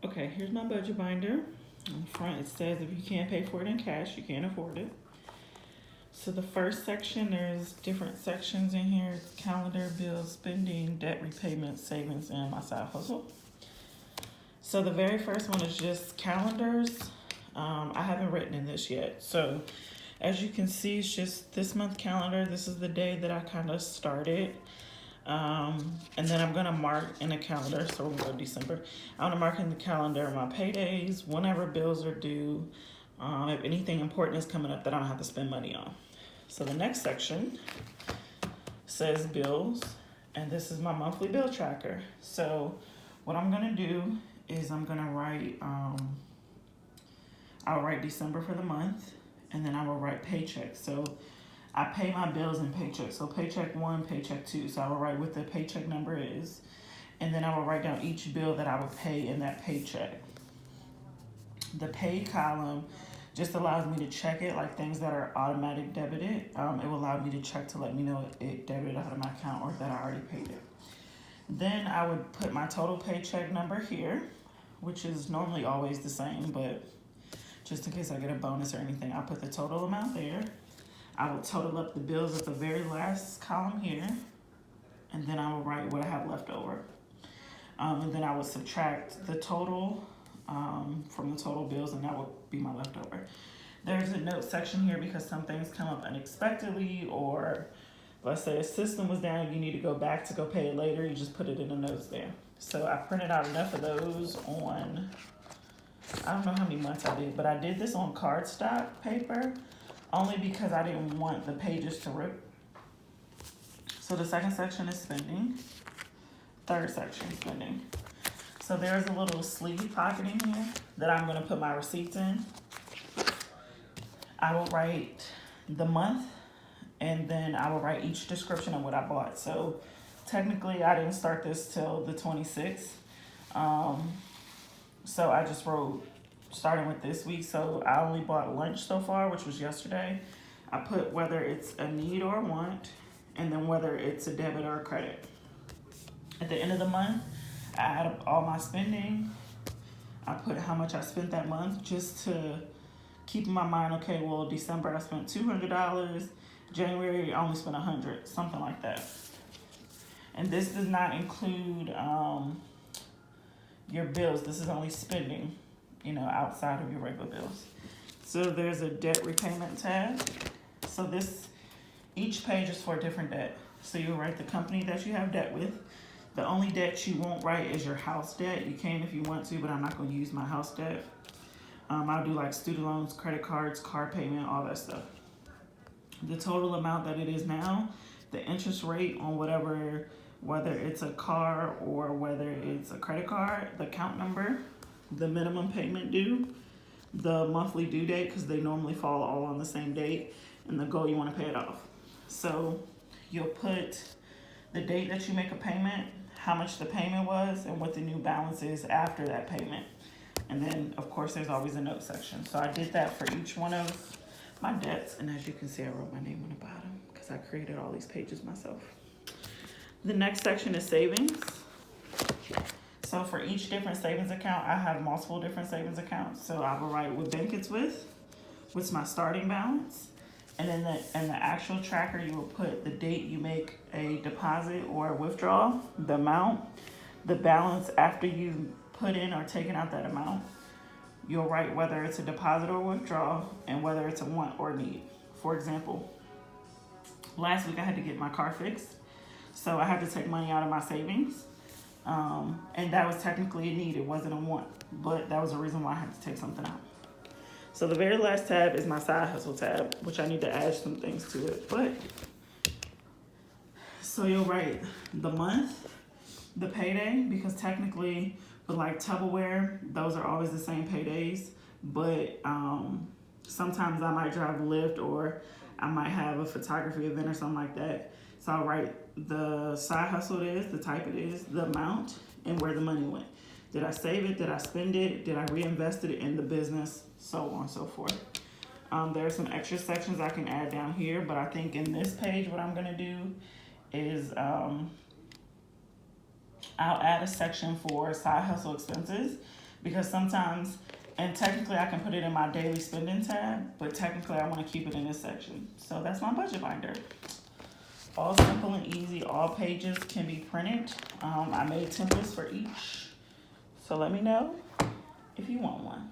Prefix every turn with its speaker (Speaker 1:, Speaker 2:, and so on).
Speaker 1: Okay, here's my budget binder. On the front, it says if you can't pay for it in cash, you can't afford it. So the first section, there's different sections in here. It's calendar, bills, spending, debt repayment, savings, and my side hustle. So the very first one is just calendars. I haven't written in this yet. So as you can see, it's just this month calendar. This is the day that I kind of started. And then I'm gonna mark in the calendar, so we're gonna go December. I'm gonna mark in the calendar my paydays, whenever bills are due, if anything important is coming up that I don't have to spend money on. So the next section says bills, and this is my monthly bill tracker. So what I'm gonna do is I'm gonna write, I'll write December for the month, and then I will write paychecks. So I pay my bills in paychecks. So paycheck 1, paycheck 2. So I will write what the paycheck number is, and then I will write down each bill that I would pay in that paycheck. The pay column just allows me to check it, like things that are automatic debited. It will allow me to check to let me know it debited out of my account or that I already paid it. Then I would put my total paycheck number here, which is normally always the same, but just in case I get a bonus or anything, I'll put the total amount there. I will total up the bills at the very last column here, and then I will write what I have left over. And then I will subtract the total from the total bills, and that will be my leftover. There's a note section here because some things come up unexpectedly, or let's say a system was down, you need to go back to go pay it later, you just put it in the notes there. So I printed out enough of those on, I don't know how many months I did, but I did this on cardstock paper only because I didn't want the pages to rip. So the second section is spending. Third section, spending. So there's a little sleeve pocket in here that I'm gonna put my receipts in. I will write the month, and then I will write each description of what I bought. So technically I didn't start this till the 26th. So I just wrote starting with this week. So I only bought lunch so far, which was yesterday. I put whether it's a need or a want, and then whether it's a debit or a credit. At the end of the month, I add up all my spending. I put how much I spent that month just to keep in my mind, okay, well, December I spent $200, January I only spent $100, something like that. And this does not include your bills. This is only spending, outside of your regular bills. So there's a debt repayment tab. So each page is for a different debt. So you'll write the company that you have debt with. The only debt you won't write is your house debt. You can if you want to, but I'm not going to use my house debt. I'll do like student loans, credit cards, car payment, all that stuff. The total amount that it is now, the interest rate on whether it's a car or whether it's a credit card, the account number, the minimum payment due, the monthly due date, because they normally fall all on the same date, and the goal you want to pay it off. So you'll put the date that you make a payment, how much the payment was, and what the new balance is after that payment. And then, of course, there's always a note section. So I did that for each one of my debts. And as you can see, I wrote my name on the bottom because I created all these pages myself. The next section is savings. So for each different savings account, I have multiple different savings accounts. So I will write what bank it's with, what's my starting balance. And then in the actual tracker, you will put the date you make a deposit or a withdrawal, the amount, the balance after you put in or taken out that amount. You'll write whether it's a deposit or withdrawal and whether it's a want or need. For example, last week I had to get my car fixed. So I had to take money out of my savings. And that was technically a need. It wasn't a want, but that was the reason why I had to take something out. So the very last tab is my side hustle tab, which I need to add some things to it. So you'll write the month, the payday, because technically with like Tupperware, those are always the same paydays. But sometimes I might drive a Lyft, or I might have a photography event or something like that. So I'll write the side hustle it is, the type it is, the amount, and where the money went. Did I save it? Did I spend it? Did I reinvest it in the business? So on and so forth. There are some extra sections I can add down here, but I think in this page what I'm going to do is I'll add a section for side hustle expenses, because sometimes, and technically I can put it in my daily spending tab, but technically I want to keep it in this section. So that's my budget binder. All simple and easy. All pages can be printed. I made templates for each. So let me know if you want one.